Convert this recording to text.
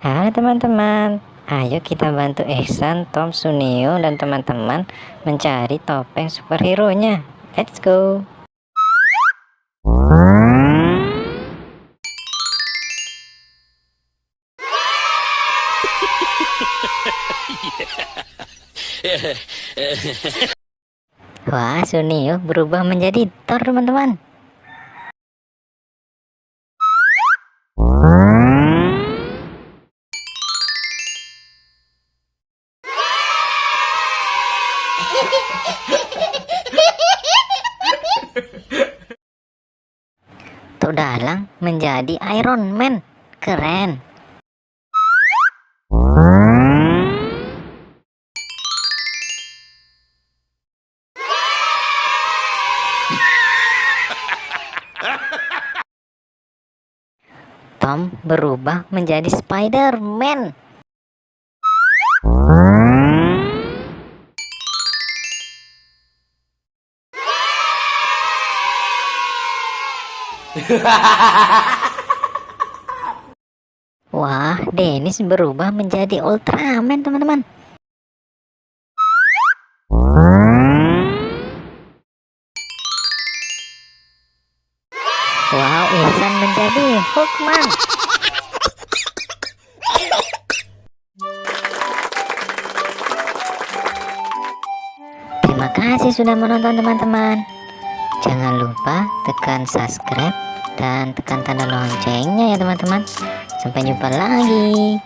Halo teman-teman, ayo kita bantu Ihsan, Tom, Sunio, dan teman-teman mencari topeng superhero-nya. Let's go. Wah, Sunio berubah menjadi Thor, teman-teman. Tok Dalang menjadi Iron Man. Keren. Tom berubah menjadi Spider-Man. Wah, Dennis berubah menjadi Ultraman, teman-teman. Wow, Ihsan menjadi Hulkman. Terima kasih sudah menonton, teman-teman. Jangan lupa tekan subscribe dan tekan tanda loncengnya ya, teman-teman. Sampai jumpa lagi.